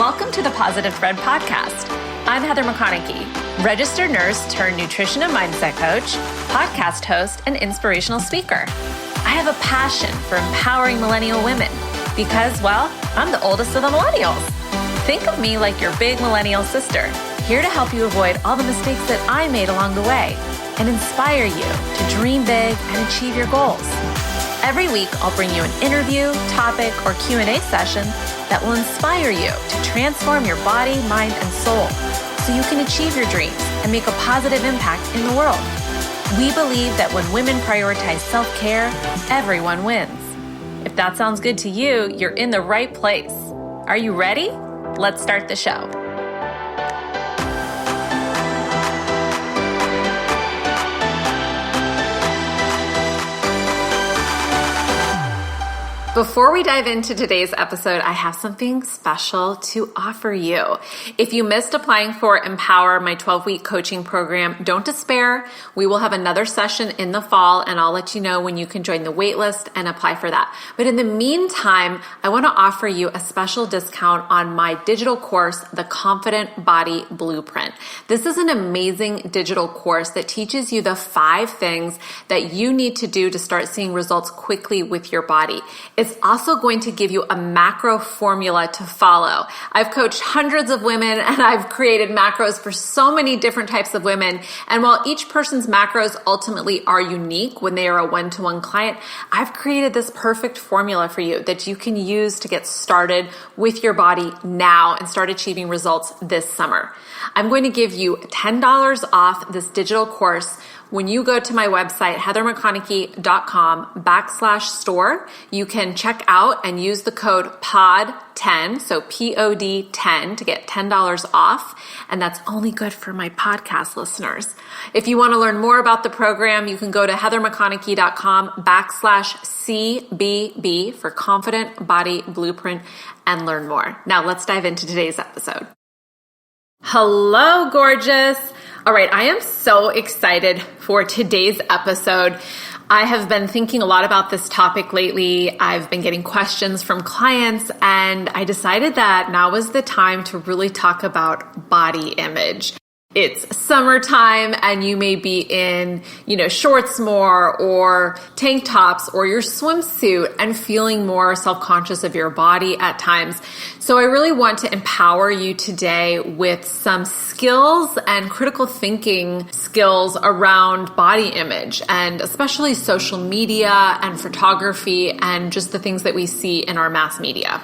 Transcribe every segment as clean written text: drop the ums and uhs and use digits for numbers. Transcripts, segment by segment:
Welcome to the Positive Thread Podcast. I'm Heather McConaughey, registered nurse turned nutrition and mindset coach, podcast host, and inspirational speaker. I have a passion for empowering millennial women because, well, I'm the oldest of the millennials. Think of me like your big millennial sister, here to help you avoid all the mistakes that I made along the way and inspire you to dream big and achieve your goals. Every week, I'll bring you an interview, topic, or Q&A session that will inspire you to transform your body, mind, and soul so you can achieve your dreams and make a positive impact in the world. We believe that when women prioritize self-care, everyone wins. If that sounds good to you, you're in the right place. Are you ready? Let's start the show. Before we dive into today's episode, I have something special to offer you. If you missed applying for Empower, my 12-week coaching program, don't despair. We will have another session in the fall, and I'll let you know when you can join the waitlist and apply for that. But in the meantime, I want to offer you a special discount on my digital course, The Confident Body Blueprint. This is an amazing digital course that teaches you the 5 things that you need to do to start seeing results quickly with your body. It's also going to give you a macro formula to follow. I've coached hundreds of women and I've created macros for so many different types of women. And while each person's macros ultimately are unique when they are a one-to-one client, I've created this perfect formula for you that you can use to get started with your body now and start achieving results this summer. I'm going to give you $10 off this digital course when you go to my website, heathermcconaughey.com/store. You can check out and use the code POD10, so POD10, to get $10 off. And that's only good for my podcast listeners. If you want to learn more about the program, you can go to heathermcconaughey.com/CBB for Confident Body Blueprint and learn more. Now let's dive into today's episode. Hello, gorgeous. All right, I am so excited for today's episode. I have been thinking a lot about this topic lately. I've been getting questions from clients, and I decided that now was the time to really talk about body image. It's summertime and you may be in, shorts more or tank tops or your swimsuit and feeling more self-conscious of your body at times. So I really want to empower you today with some skills and critical thinking skills around body image and especially social media and photography and just the things that we see in our mass media.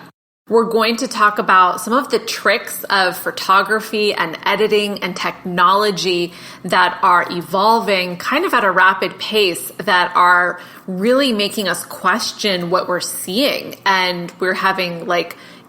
We're going to talk about some of the tricks of photography and editing and technology that are evolving kind of at a rapid pace that are really making us question what we're seeing. And we're having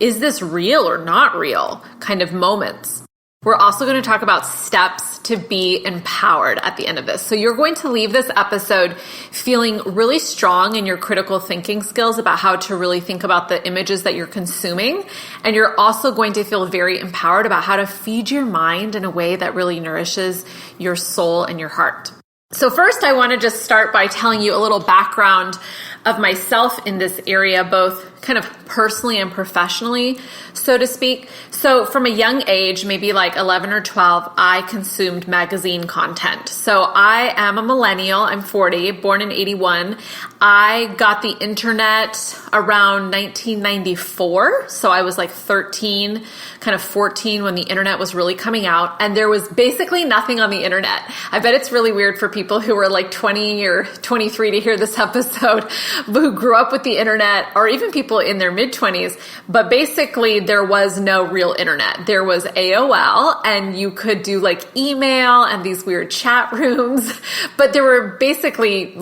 is this real or not real kind of moments. We're also going to talk about steps to be empowered at the end of this. So you're going to leave this episode feeling really strong in your critical thinking skills about how to really think about the images that you're consuming. And you're also going to feel very empowered about how to feed your mind in a way that really nourishes your soul and your heart. So first, I want to just start by telling you a little background of myself in this area, both kind of personally and professionally, so to speak. So from a young age, maybe 11 or 12, I consumed magazine content. So I am a millennial. I'm 40, born in 81. I got the internet around 1994. So I was 13, kind of 14 when the internet was really coming out. And there was basically nothing on the internet. I bet it's really weird for people who were 20 or 23 to hear this episode, who grew up with the internet, or even people in their mid-20s. But basically, there was no real internet. There was AOL, and you could do email and these weird chat rooms. But there were basically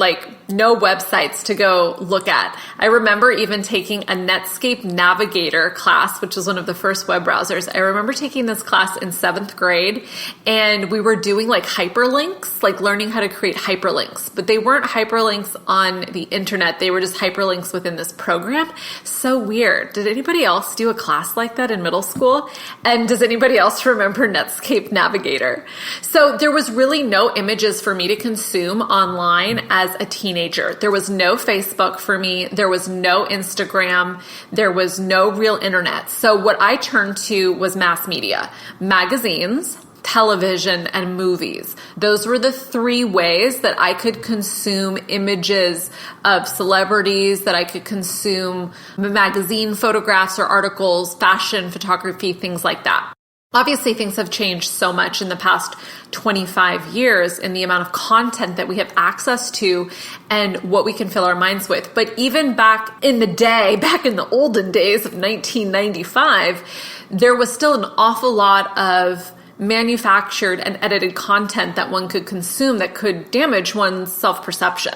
no websites to go look at. I remember even taking a Netscape Navigator class, which was one of the first web browsers. I remember taking this class in 7th grade, and we were doing hyperlinks, learning how to create hyperlinks. But they weren't hyperlinks on the internet. They were just hyperlinks within this program. So weird. Did anybody else do a class like that in middle school? And does anybody else remember Netscape Navigator? So there was really no images for me to consume online as a teenager. There was no Facebook for me. There was no Instagram. There was no real internet. So what I turned to was mass media, magazines, television, and movies. Those were the three ways that I could consume images of celebrities, that I could consume magazine photographs or articles, fashion, photography, things like that. Obviously, things have changed so much in the past 25 years in the amount of content that we have access to and what we can fill our minds with. But even back in the olden days of 1995, there was still an awful lot of manufactured and edited content that one could consume that could damage one's self-perception.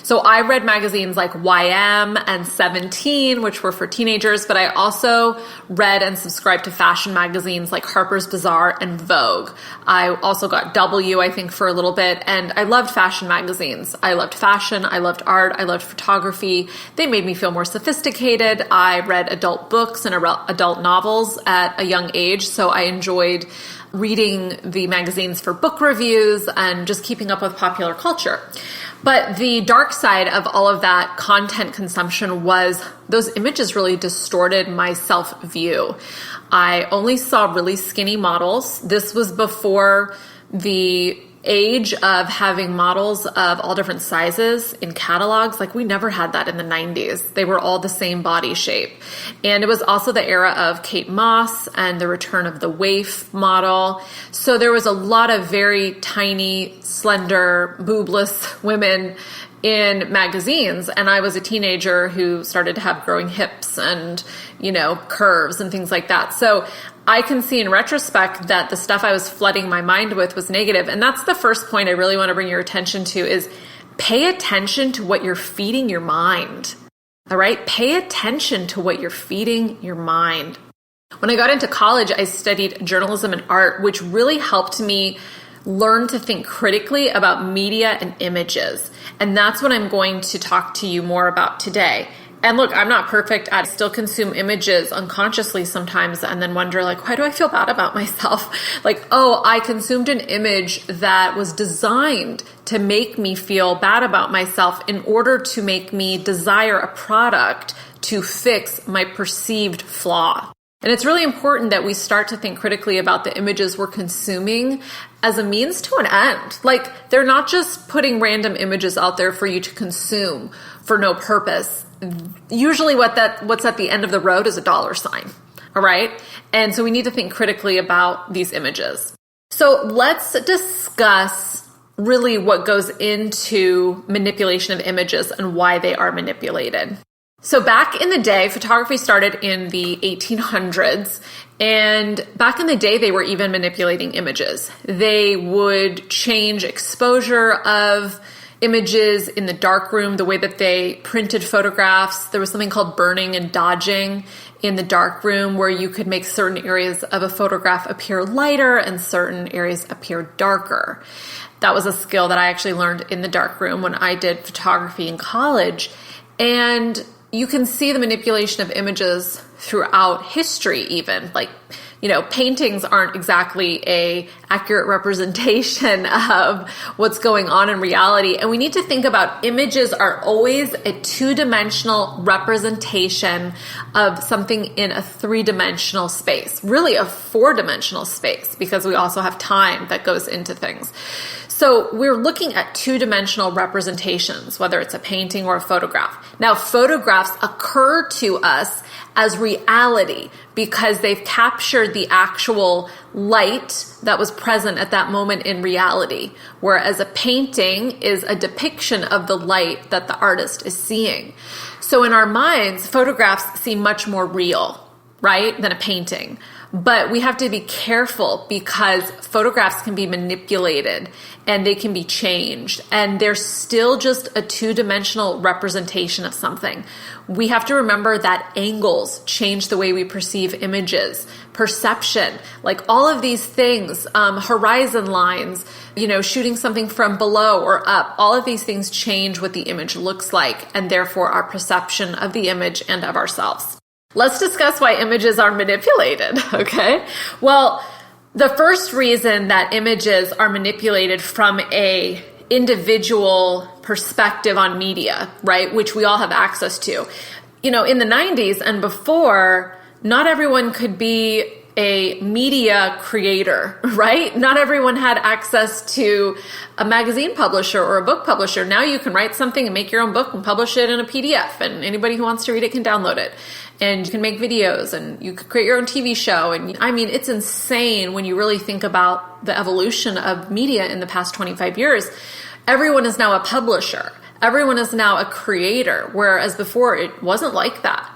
So I read magazines like YM and 17, which were for teenagers, but I also read and subscribed to fashion magazines like Harper's Bazaar and Vogue. I also got W, I think, for a little bit, and I loved fashion magazines. I loved fashion, I loved art, I loved photography. They made me feel more sophisticated. I read adult books and adult novels at a young age, so I enjoyed reading the magazines for book reviews and just keeping up with popular culture. But the dark side of all of that content consumption was those images really distorted my self-view. I only saw really skinny models. This was before the age of having models of all different sizes in catalogs. Like, we never had that in the 90s. They were all the same body shape. And it was also the era of Kate Moss and the return of the waif model. So there was a lot of very tiny, slender, boobless women in magazines. And I was a teenager who started to have growing hips and, curves and things like that. So I can see in retrospect that the stuff I was flooding my mind with was negative. And that's the first point I really want to bring your attention to is pay attention to what you're feeding your mind. All right? Pay attention to what you're feeding your mind. When I got into college, I studied journalism and art, which really helped me learn to think critically about media and images. And that's what I'm going to talk to you more about today. And look, I'm not perfect. I still consume images unconsciously sometimes and then wonder, why do I feel bad about myself? I consumed an image that was designed to make me feel bad about myself in order to make me desire a product to fix my perceived flaw. And it's really important that we start to think critically about the images we're consuming as a means to an end. They're not just putting random images out there for you to consume for no purpose. Usually what's at the end of the road is a dollar sign. All right. And so we need to think critically about these images. So let's discuss really what goes into manipulation of images and why they are manipulated. So back in the day, photography started in the 1800s, and back in the day, they were even manipulating images. They would change exposure of images in the darkroom, the way that they printed photographs. There was something called burning and dodging in the darkroom where you could make certain areas of a photograph appear lighter and certain areas appear darker. That was a skill that I actually learned in the darkroom when I did photography in college. And you can see the manipulation of images throughout history even. Paintings aren't exactly a accurate representation of what's going on in reality. And we need to think about images are always a two-dimensional representation of something in a three-dimensional space, really a four-dimensional space, because we also have time that goes into things. So we're looking at two-dimensional representations, whether it's a painting or a photograph. Now, photographs occur to us as reality because they've captured the actual light that was present at that moment in reality, whereas a painting is a depiction of the light that the artist is seeing. So in our minds, photographs seem much more real, right, than a painting. But we have to be careful because photographs can be manipulated and they can be changed, and they're still just a two-dimensional representation of something. We have to remember that angles change the way we perceive images, perception, like all of these things, horizon lines, shooting something from below or up, all of these things change what the image looks like, and therefore our perception of the image and of ourselves. Let's discuss why images are manipulated, okay? Well, the first reason that images are manipulated from a individual perspective on media, right, which we all have access to. In the 90s and before, not everyone could be a media creator, right? Not everyone had access to a magazine publisher or a book publisher. Now you can write something and make your own book and publish it in a PDF, and anybody who wants to read it can download it. And you can make videos and you could create your own TV show. And it's insane when you really think about the evolution of media in the past 25 years. Everyone is now a publisher. Everyone is now a creator, whereas before it wasn't like that.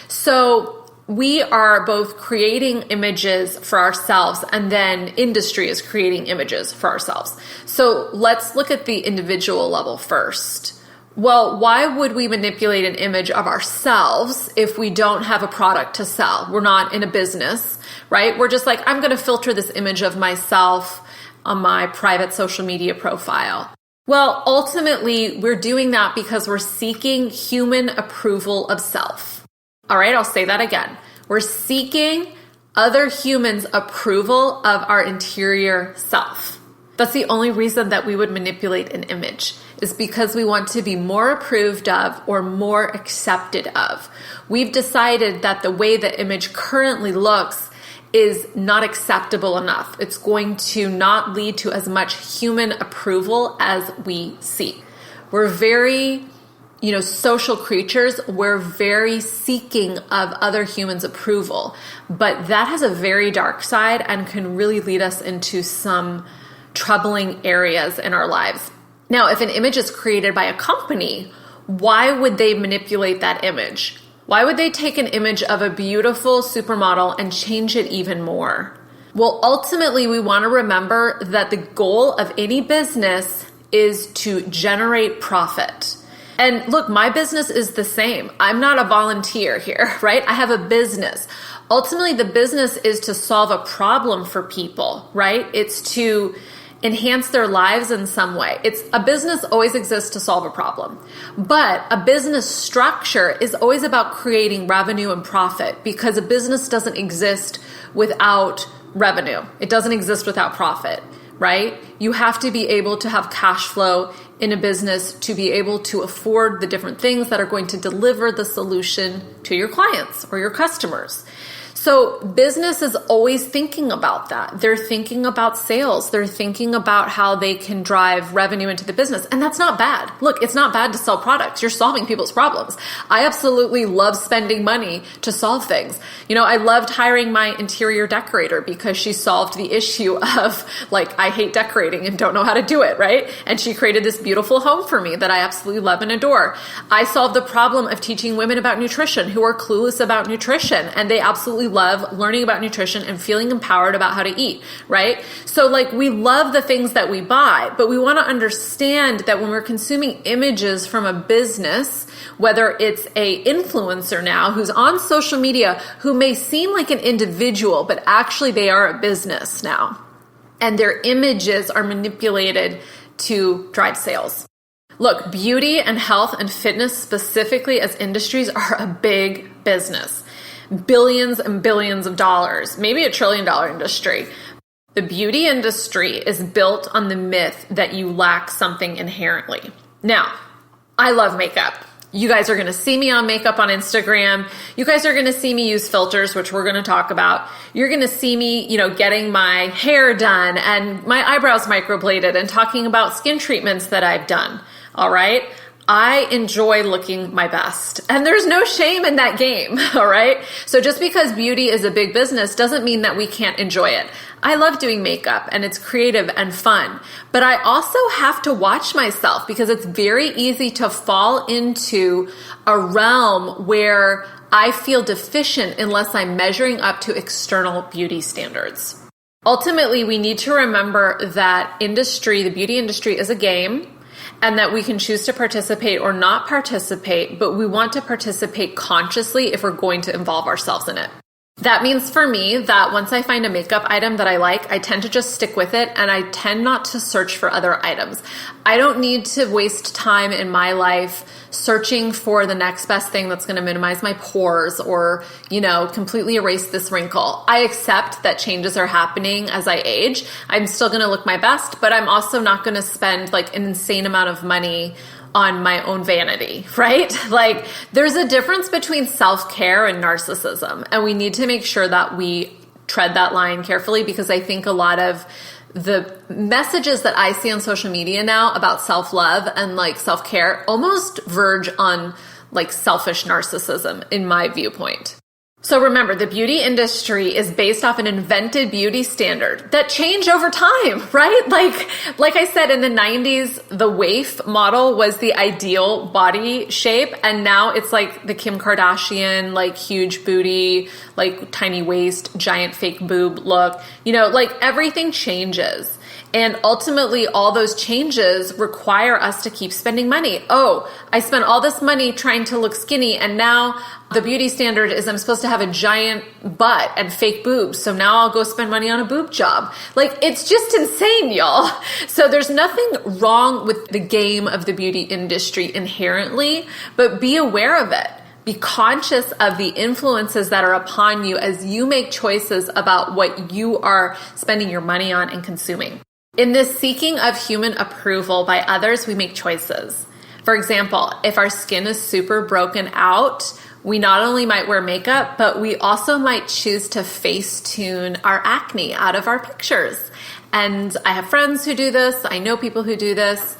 So we are both creating images for ourselves, and then industry is creating images for ourselves. So let's look at the individual level first. Well, why would we manipulate an image of ourselves if we don't have a product to sell? We're not in a business, right? We're just like, I'm going to filter this image of myself on my private social media profile. Well, ultimately, we're doing that because we're seeking human approval of self. All right, I'll say that again. We're seeking other humans' approval of our interior self. That's the only reason that we would manipulate an image, is because we want to be more approved of or more accepted of. We've decided that the way the image currently looks is not acceptable enough. It's going to not lead to as much human approval as we seek. We're very social creatures. We're very seeking of other humans' approval, but that has a very dark side and can really lead us into some troubling areas in our lives. Now, if an image is created by a company, why would they manipulate that image? Why would they take an image of a beautiful supermodel and change it even more? Well, ultimately, we want to remember that the goal of any business is to generate profit. And look, my business is the same. I'm not a volunteer here, right? I have a business. Ultimately, the business is to solve a problem for people, right? It's to enhance their lives in some way. A business always exists to solve a problem, but a business structure is always about creating revenue and profit, because a business doesn't exist without revenue. It doesn't exist without profit, right? You have to be able to have cash flow in a business to be able to afford the different things that are going to deliver the solution to your clients or your customers. So business is always thinking about that. They're thinking about sales. They're thinking about how they can drive revenue into the business. And that's not bad. Look, it's not bad to sell products. You're solving people's problems. I absolutely love spending money to solve things. I loved hiring my interior decorator because she solved the issue of I hate decorating and don't know how to do it, right? And she created this beautiful home for me that I absolutely love and adore. I solved the problem of teaching women about nutrition who are clueless about nutrition, and they absolutely love learning about nutrition and feeling empowered about how to eat, right? So we love the things that we buy, but we want to understand that when we're consuming images from a business, whether it's a influencer now who's on social media who may seem like an individual, but actually they are a business now, and their images are manipulated to drive sales. Look, beauty and health and fitness specifically as industries are a big business. Billions and billions of dollars, maybe $1 trillion industry. The beauty industry is built on the myth that you lack something inherently. Now, I love makeup. You guys are going to see me on makeup on Instagram. You guys are going to see me use filters, which we're going to talk about. You're going to see me, getting my hair done and my eyebrows microbladed and talking about skin treatments that I've done. All right. I enjoy looking my best, and there's no shame in that game. All right. So just because beauty is a big business doesn't mean that we can't enjoy it. I love doing makeup and it's creative and fun, but I also have to watch myself because it's very easy to fall into a realm where I feel deficient unless I'm measuring up to external beauty standards. Ultimately, we need to remember that the beauty industry is a game, and that we can choose to participate or not participate, but we want to participate consciously if we're going to involve ourselves in it. That means for me that once I find a makeup item that I like, I tend to just stick with it, and I tend not to search for other items. I don't need to waste time in my life searching for the next best thing that's going to minimize my pores or, completely erase this wrinkle. I accept that changes are happening as I age. I'm still going to look my best, but I'm also not going to spend like an insane amount of money on my own vanity, right? Like there's a difference between self-care and narcissism, and we need to make sure that we tread that line carefully, because I think a lot of the messages that I see on social media now about self-love and like self-care almost verge on like selfish narcissism in my viewpoint. So remember, the beauty industry is based off an invented beauty standard that changed over time, right? Like I said, in the 90s, the waif model was the ideal body shape. And now it's like the Kim Kardashian, like huge booty, like tiny waist, giant fake boob look, like everything changes. And ultimately, all those changes require us to keep spending money. Oh, I spent all this money trying to look skinny, and now the beauty standard is I'm supposed to have a giant butt and fake boobs. So now I'll go spend money on a boob job. Like, it's just insane, y'all. So there's nothing wrong with the game of the beauty industry inherently, but be aware of it. Be conscious of the influences that are upon you as you make choices about what you are spending your money on and consuming. In this seeking of human approval by others, we make choices. For example, if our skin is super broken out, we not only might wear makeup, but we also might choose to Facetune our acne out of our pictures. And I have friends who do this. I know people who do this.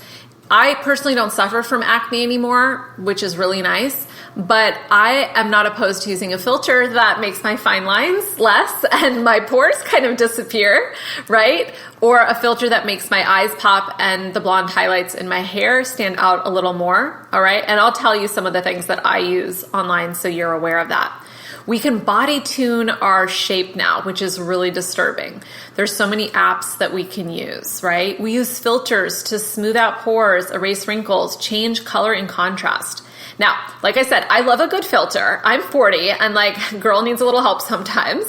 I personally don't suffer from acne anymore, which is really nice. But I am not opposed to using a filter that makes my fine lines less and my pores kind of disappear, right? Or a filter that makes my eyes pop and the blonde highlights in my hair stand out a little more, all right? And I'll tell you some of the things that I use online so you're aware of that. We can body tune our shape now, which is really disturbing. There's so many apps that we can use, right? We use filters to smooth out pores, erase wrinkles, change color and contrast. Now, like I said, I love a good filter. I'm 40 and like girl needs a little help sometimes.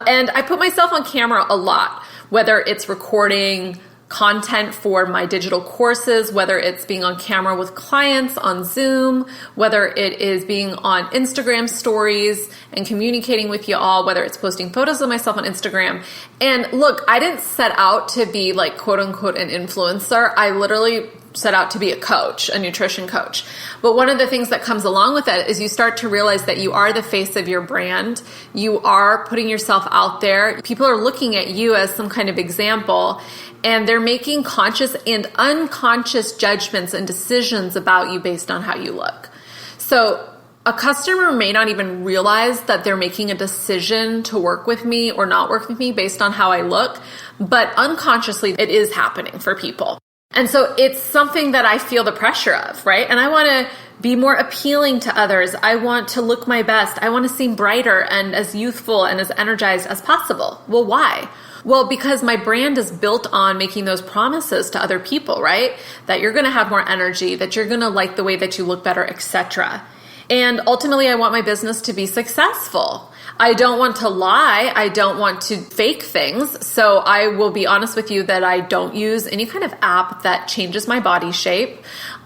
And I put myself on camera a lot, whether it's recording content for my digital courses, whether it's being on camera with clients on Zoom, whether it is being on Instagram stories and communicating with you all, whether it's posting photos of myself on Instagram. And look, I didn't set out to be like quote unquote an influencer. I literally set out to be a coach, a nutrition coach. But one of the things that comes along with it is you start to realize that you are the face of your brand. You are putting yourself out there. People are looking at you as some kind of example, and they're making conscious and unconscious judgments and decisions about you based on how you look. So a customer may not even realize that they're making a decision to work with me or not work with me based on how I look, but unconsciously it is happening for people. And so it's something that I feel the pressure of, right? And I want to be more appealing to others. I want to look my best. I want to seem brighter and as youthful and as energized as possible. Well, why? Well, because my brand is built on making those promises to other people, right? That you're going to have more energy, that you're going to like the way that you look better, etc. And ultimately, I want my business to be successful. I don't want to lie. I don't want to fake things. So I will be honest with you that I don't use any kind of app that changes my body shape.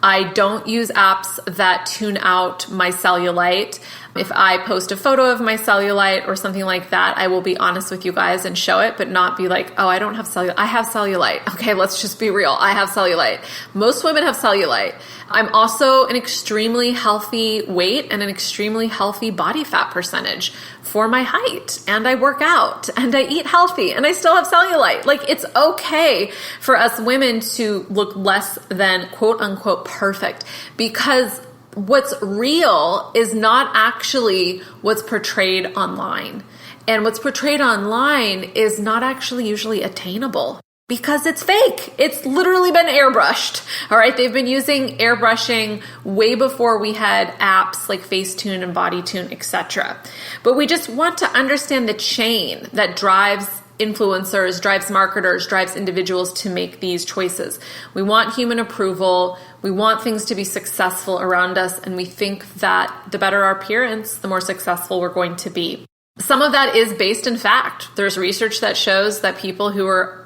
I don't use apps that tune out my cellulite. If I post a photo of my cellulite or something like that, I will be honest with you guys and show it, but not be like, oh, I don't have cellulite. I have cellulite. Okay, let's just be real. I have cellulite. Most women have cellulite. I'm also an extremely healthy weight and an extremely healthy body fat percentage for my height. And I work out and I eat healthy and I still have cellulite. Like, it's okay for us women to look less than quote unquote perfect, because what's real is not actually what's portrayed online. And what's portrayed online is not actually usually attainable. Because it's fake. It's literally been airbrushed. All right. They've been using airbrushing way before we had apps like Facetune and BodyTune, etc. But we just want to understand the chain that drives influencers, drives marketers, drives individuals to make these choices. We want human approval. We want things to be successful around us. And we think that the better our appearance, the more successful we're going to be. Some of that is based in fact. There's research that shows that people who are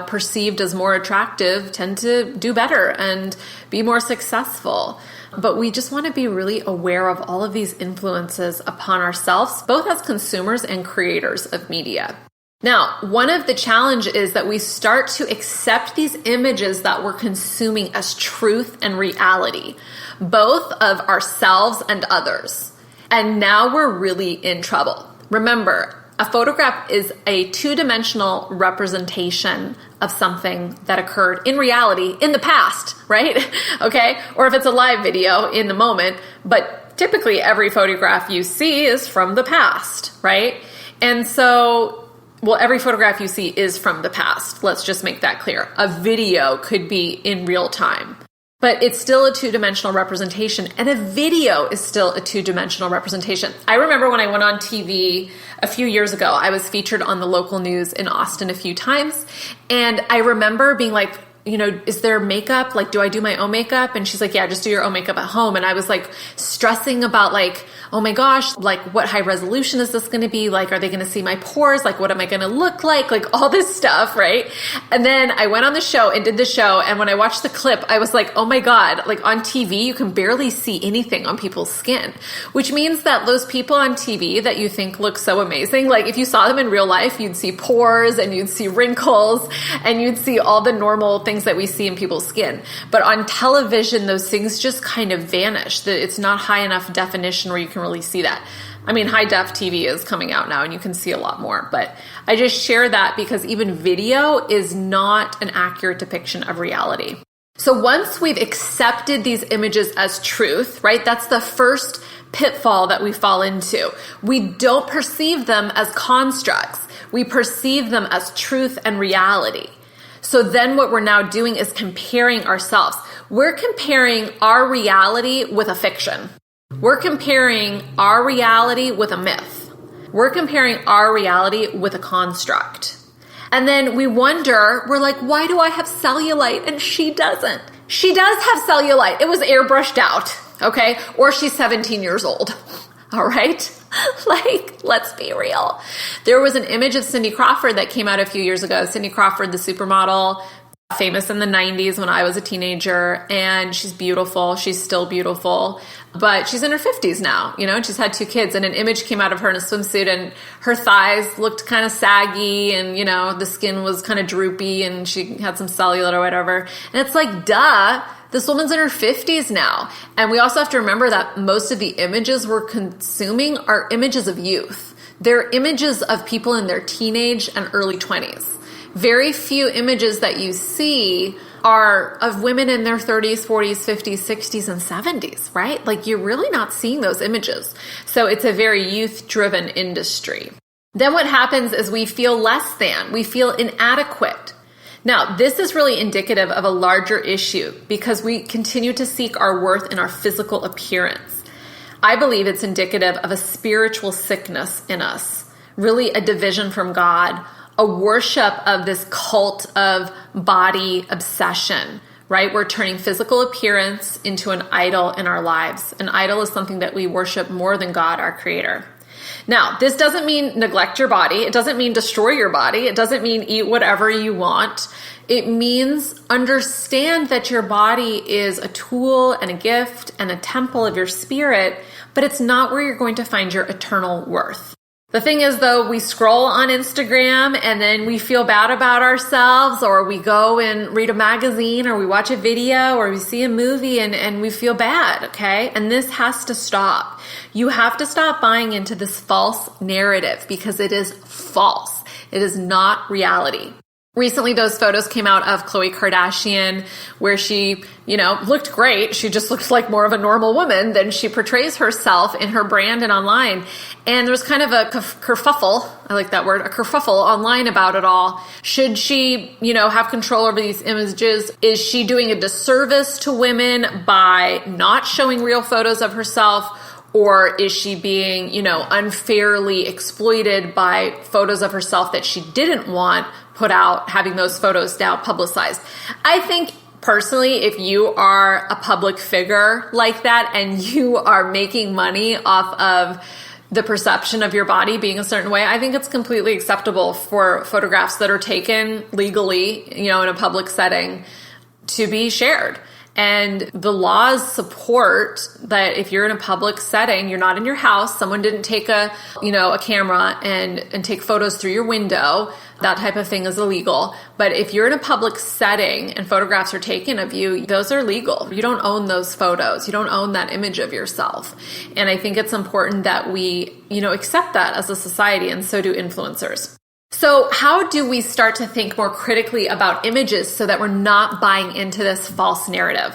perceived as more attractive tend to do better and be more successful. But we just want to be really aware of all of these influences upon ourselves, both as consumers and creators of media. Now, one of the challenges is that we start to accept these images that we're consuming as truth and reality, both of ourselves and others. And now we're really in trouble. Remember, a photograph is a two-dimensional representation of something that occurred in reality in the past, right? Okay? Or if it's a live video in the moment, but typically every photograph you see is from the past, right? And so, every photograph you see is from the past. Let's just make that clear. A video could be in real time. But it's still a two-dimensional representation, and a video is still a two-dimensional representation. I remember when I went on TV a few years ago, I was featured on the local news in Austin a few times, and I remember being like, is there makeup? Like, do I do my own makeup? And she's like, yeah, just do your own makeup at home. And I was like stressing about like, oh my gosh, like what high resolution is this going to be? Like, are they going to see my pores? Like, what am I going to look like? Like all this stuff, right? And then I went on the show and did the show. And when I watched the clip, I was like, oh my God, like on TV, you can barely see anything on people's skin, which means that those people on TV that you think look so amazing, like if you saw them in real life, you'd see pores and you'd see wrinkles and you'd see all the normal things that we see in people's skin. But on television, those things just kind of vanish. It's not high enough definition where you can really see that. I mean, high def TV is coming out now and you can see a lot more, but I just share that because even video is not an accurate depiction of reality. So once we've accepted these images as truth, right? That's the first pitfall that we fall into. We don't perceive them as constructs. We perceive them as truth and reality. So then what we're now doing is comparing ourselves. We're comparing our reality with a fiction. We're comparing our reality with a myth. We're comparing our reality with a construct. And then we wonder, we're like, why do I have cellulite and she doesn't? She does have cellulite. It was airbrushed out, okay? Or she's 17 years old. All right? Like, let's be real. There was an image of Cindy Crawford that came out a few years ago. Cindy Crawford, the supermodel, famous in the 90s when I was a teenager, and she's beautiful. She's still beautiful, but she's in her 50s now, and she's had 2 kids, and an image came out of her in a swimsuit and her thighs looked kind of saggy and, the skin was kind of droopy and she had some cellulite or whatever. And it's like, duh. This woman's in her 50s now. And we also have to remember that most of the images we're consuming are images of youth. They're images of people in their teenage and early 20s. Very few images that you see are of women in their 30s, 40s, 50s, 60s, and 70s, right? Like you're really not seeing those images. So it's a very youth-driven industry. Then what happens is we feel less than, we feel inadequate. Now, this is really indicative of a larger issue because we continue to seek our worth in our physical appearance. I believe it's indicative of a spiritual sickness in us, really a division from God, a worship of this cult of body obsession, right? We're turning physical appearance into an idol in our lives. An idol is something that we worship more than God, our creator. Now, this doesn't mean neglect your body. It doesn't mean destroy your body. It doesn't mean eat whatever you want. It means understand that your body is a tool and a gift and a temple of your spirit, but it's not where you're going to find your eternal worth. The thing is, though, we scroll on Instagram and then we feel bad about ourselves, or we go and read a magazine, or we watch a video, or we see a movie and we feel bad, okay? And this has to stop. You have to stop buying into this false narrative because it is false. It is not reality. Recently, those photos came out of Khloe Kardashian where she, looked great. She just looked like more of a normal woman than she portrays herself in her brand and online. And there was kind of a kerfuffle, I like that word, a kerfuffle online about it all. Should she, have control over these images? Is she doing a disservice to women by not showing real photos of herself? Or is she being, unfairly exploited by photos of herself that she didn't want put out, having those photos now publicized? I think personally, if you are a public figure like that and you are making money off of the perception of your body being a certain way, I think it's completely acceptable for photographs that are taken legally, in a public setting to be shared. And the laws support that if you're in a public setting, you're not in your house, someone didn't take a camera and take photos through your window, that type of thing is illegal. But if you're in a public setting and photographs are taken of you, those are legal. You don't own those photos. You don't own that image of yourself. And I think it's important that we, accept that as a society, and so do influencers. So how do we start to think more critically about images so that we're not buying into this false narrative?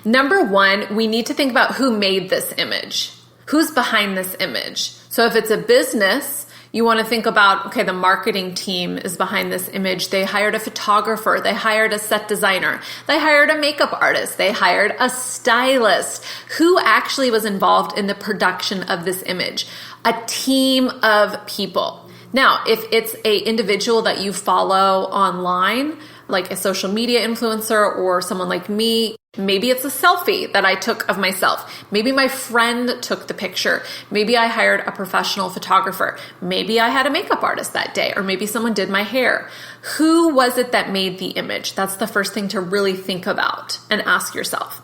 Number one, we need to think about who made this image. Who's behind this image? So if it's a business, you want to think about, okay, the marketing team is behind this image. They hired a photographer. They hired a set designer. They hired a makeup artist. They hired a stylist. Who actually was involved in the production of this image? A team of people. Now, if it's an individual that you follow online, like a social media influencer or someone like me, maybe it's a selfie that I took of myself. Maybe my friend took the picture. Maybe I hired a professional photographer. Maybe I had a makeup artist that day, or maybe someone did my hair. Who was it that made the image? That's the first thing to really think about and ask yourself.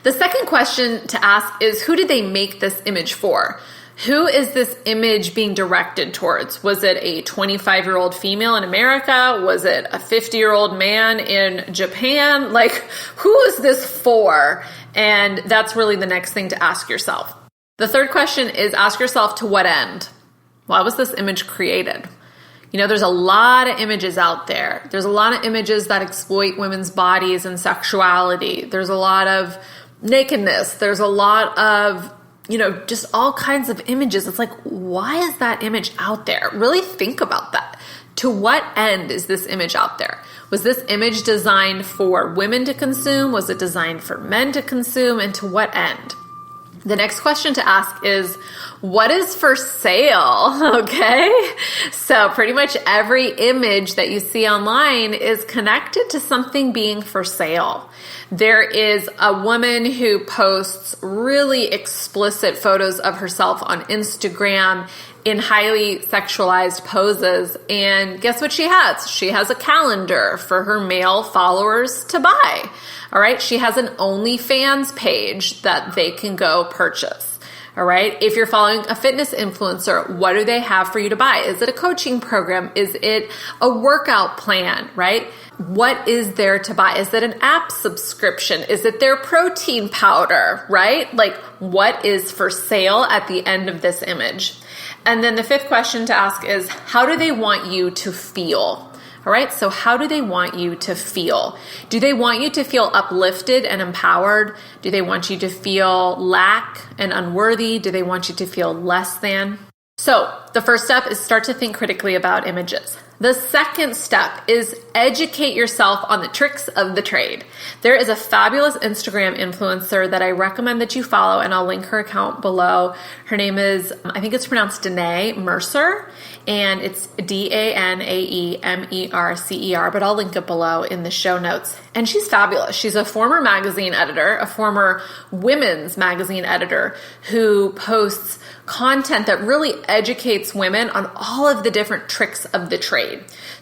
The second question to ask is, who did they make this image for? Who is this image being directed towards? Was it a 25-year-old female in America? Was it a 50-year-old man in Japan? Like, who is this for? And that's really the next thing to ask yourself. The third question is, ask yourself, to what end? Why was this image created? There's a lot of images out there. There's a lot of images that exploit women's bodies and sexuality. There's a lot of nakedness. There's a lot of just all kinds of images. It's like, why is that image out there? Really think about that. To what end is this image out there? Was this image designed for women to consume? Was it designed for men to consume? And to what end? The next question to ask is, what is for sale? Okay. So pretty much every image that you see online is connected to something being for sale. There is a woman who posts really explicit photos of herself on Instagram in highly sexualized poses. And guess what she has? She has a calendar for her male followers to buy. All right. She has an OnlyFans page that they can go purchase. All right. If you're following a fitness influencer, what do they have for you to buy? Is it a coaching program? Is it a workout plan? Right? What is there to buy? Is it an app subscription? Is it their protein powder? Right? Like, what is for sale at the end of this image? And then the fifth question to ask is, how do they want you to feel? All right, so how do they want you to feel? Do they want you to feel uplifted and empowered? Do they want you to feel lack and unworthy? Do they want you to feel less than? So the first step is start to think critically about images. The second step is educate yourself on the tricks of the trade. There is a fabulous Instagram influencer that I recommend that you follow, and I'll link her account below. Her name is, I think it's pronounced Danae Mercer, and it's DANAEMERCER, but I'll link it below in the show notes. And she's fabulous. She's a former magazine editor, a former women's magazine editor who posts content that really educates women on all of the different tricks of the trade.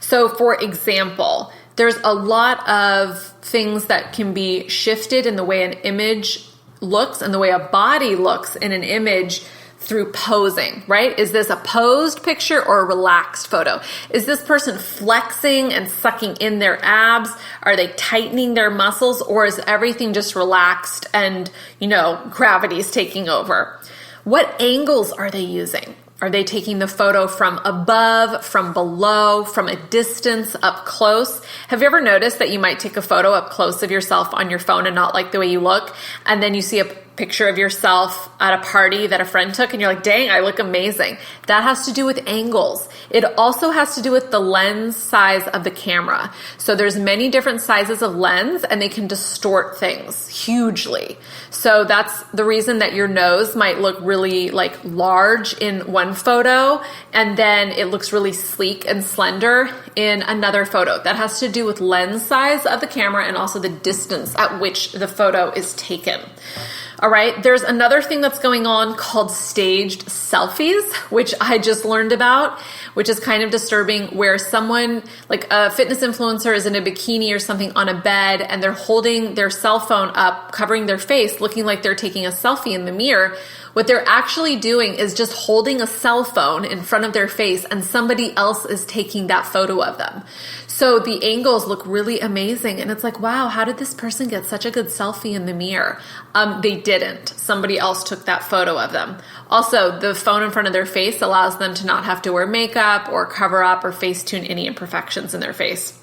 So for example, there's a lot of things that can be shifted in the way an image looks and the way a body looks in an image through posing, right? Is this a posed picture or a relaxed photo? Is this person flexing and sucking in their abs? Are they tightening their muscles, or is everything just relaxed and, gravity's taking over? What angles are they using? Are they taking the photo from above, from below, from a distance, up close? Have you ever noticed that you might take a photo up close of yourself on your phone and not like the way you look, and then you see a picture of yourself at a party that a friend took and you're like, dang, I look amazing. That has to do with angles. It also has to do with the lens size of the camera. So there's many different sizes of lens and they can distort things hugely. So that's the reason that your nose might look really like large in one photo and then it looks really sleek and slender in another photo. That has to do with lens size of the camera and also the distance at which the photo is taken. All right, there's another thing that's going on called staged selfies, which I just learned about, which is kind of disturbing, where someone, like a fitness influencer, is in a bikini or something on a bed and they're holding their cell phone up, covering their face, looking like they're taking a selfie in the mirror. What they're actually doing is just holding a cell phone in front of their face and somebody else is taking that photo of them. So the angles look really amazing. And it's like, wow, how did this person get such a good selfie in the mirror? They didn't. Somebody else took that photo of them. Also, the phone in front of their face allows them to not have to wear makeup or cover up or face tune any imperfections in their face.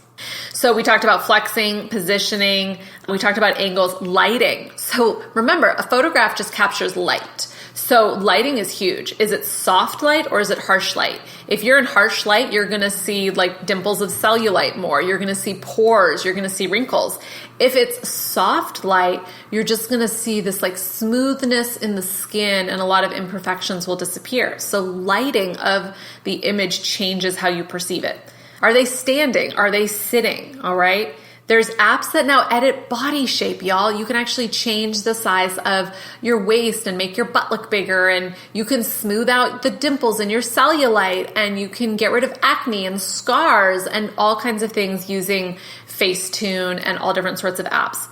So we talked about flexing, positioning. We talked about angles, lighting. So remember, a photograph just captures light. So lighting is huge. Is it soft light or is it harsh light? If you're in harsh light, you're going to see like dimples of cellulite more. You're going to see pores. You're going to see wrinkles. If it's soft light, you're just going to see this like smoothness in the skin and a lot of imperfections will disappear. So lighting of the image changes how you perceive it. Are they standing? Are they sitting? All right. There's apps that now edit body shape, y'all. You can actually change the size of your waist and make your butt look bigger, and you can smooth out the dimples in your cellulite, and you can get rid of acne and scars and all kinds of things using Facetune and all different sorts of apps.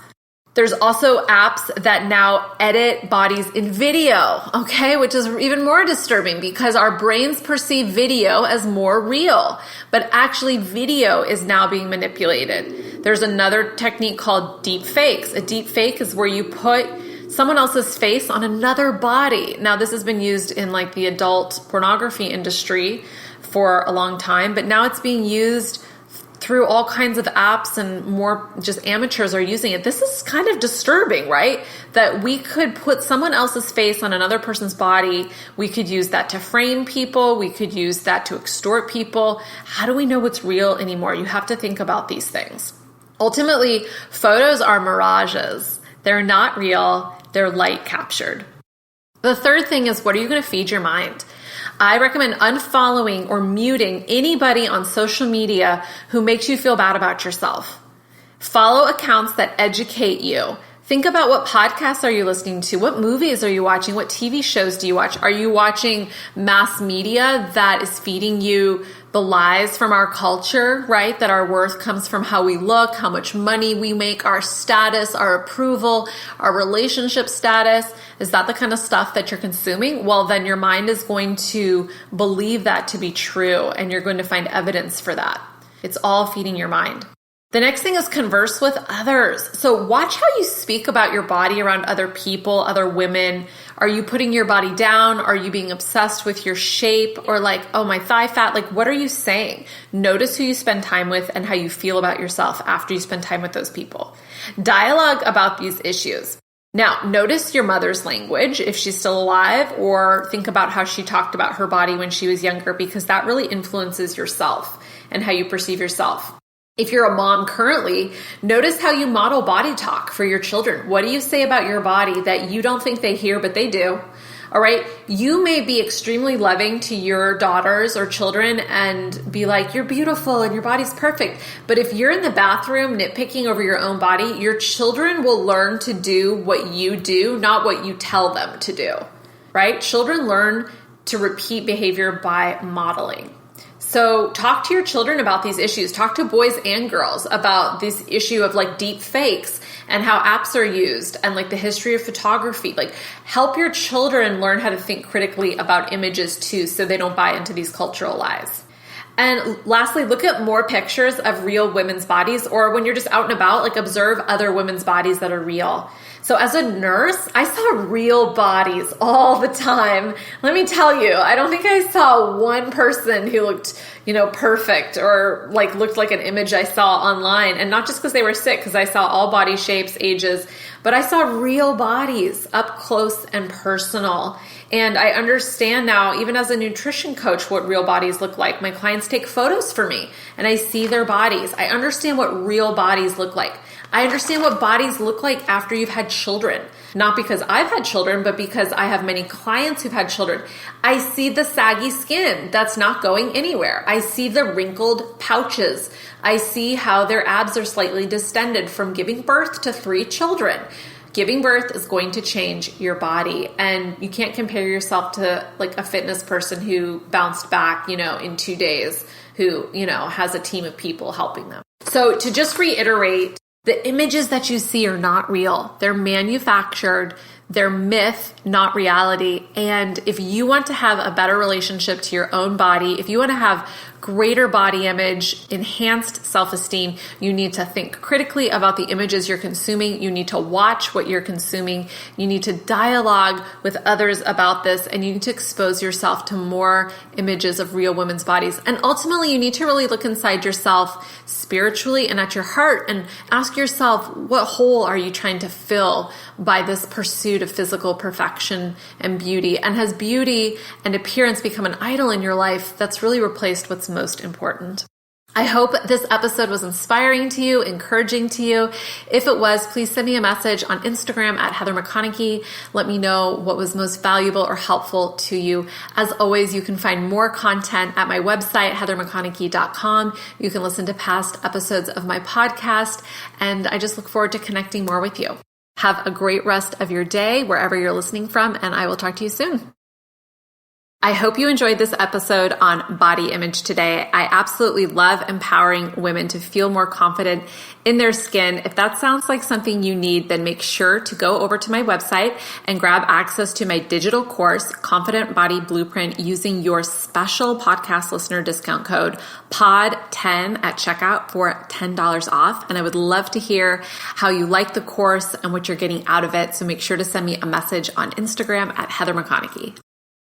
There's also apps that now edit bodies in video, okay, which is even more disturbing because our brains perceive video as more real, but actually video is now being manipulated. There's another technique called deep fakes. A deep fake is where you put someone else's face on another body. Now, this has been used in like the adult pornography industry for a long time, but now it's being used through all kinds of apps and more just amateurs are using it. This is kind of disturbing, right? That we could put someone else's face on another person's body. We could use that to frame people. We could use that to extort people. How do we know what's real anymore? You have to think about these things. Ultimately, photos are mirages. They're not real. They're light captured. The third thing is, what are you going to feed your mind? I recommend unfollowing or muting anybody on social media who makes you feel bad about yourself. Follow accounts that educate you. Think about what podcasts are you listening to? What movies are you watching? What TV shows do you watch? Are you watching mass media that is feeding you the lies from our culture, right? That our worth comes from how we look, how much money we make, our status, our approval, our relationship status. Is that the kind of stuff that you're consuming? Well, then your mind is going to believe that to be true, and you're going to find evidence for that. It's all feeding your mind. The next thing is converse with others. So watch how you speak about your body around other people, other women. Are you putting your body down? Are you being obsessed with your shape? Or like, oh, my thigh fat? Like, what are you saying? Notice who you spend time with and how you feel about yourself after you spend time with those people. Dialogue about these issues. Now, notice your mother's language if she's still alive, or think about how she talked about her body when she was younger, because that really influences yourself and how you perceive yourself. If you're a mom currently, notice how you model body talk for your children. What do you say about your body that you don't think they hear, but they do? All right. You may be extremely loving to your daughters or children and be like, you're beautiful and your body's perfect. But if you're in the bathroom nitpicking over your own body, your children will learn to do what you do, not what you tell them to do, right? Children learn to repeat behavior by modeling. So talk to your children about these issues. Talk to boys and girls about this issue of like deep fakes and how apps are used and like the history of photography. Like help your children learn how to think critically about images too, so they don't buy into these cultural lies. And lastly, look at more pictures of real women's bodies, or when you're just out and about, like observe other women's bodies that are real. So as a nurse, I saw real bodies all the time. Let me tell you, I don't think I saw one person who looked, perfect or looked like an image I saw online. And not just because they were sick, because I saw all body shapes, ages, but I saw real bodies up close and personal. And I understand now, even as a nutrition coach, what real bodies look like. My clients take photos for me and I see their bodies. I understand what real bodies look like. I understand what bodies look like after you've had children. Not because I've had children, but because I have many clients who've had children. I see the saggy skin that's not going anywhere. I see the wrinkled pouches. I see how their abs are slightly distended from giving birth to 3 children. Giving birth is going to change your body, and you can't compare yourself to a fitness person who bounced back, in 2 days, who, has a team of people helping them. So to just reiterate, the images that you see are not real. They're manufactured. They're myth, not reality. And if you want to have a better relationship to your own body, if you want to have greater body image, enhanced self-esteem, you need to think critically about the images you're consuming. You need to watch what you're consuming. You need to dialogue with others about this, and you need to expose yourself to more images of real women's bodies. And ultimately, you need to really look inside yourself spiritually and at your heart and ask yourself, what hole are you trying to fill by this pursuit of physical perfection and beauty? And has beauty and appearance become an idol in your life that's really replaced what's most important? I hope this episode was inspiring to you, encouraging to you. If it was, please send me a message on Instagram at Heather McConaughey. Let me know what was most valuable or helpful to you. As always, you can find more content at my website, heathermcconaughey.com. You can listen to past episodes of my podcast, and I just look forward to connecting more with you. Have a great rest of your day wherever you're listening from, and I will talk to you soon. I hope you enjoyed this episode on body image today. I absolutely love empowering women to feel more confident in their skin. If that sounds like something you need, then make sure to go over to my website and grab access to my digital course, Confident Body Blueprint, using your special podcast listener discount code POD10 at checkout for $10 off. And I would love to hear how you like the course and what you're getting out of it. So make sure to send me a message on Instagram at Heather McConaughey.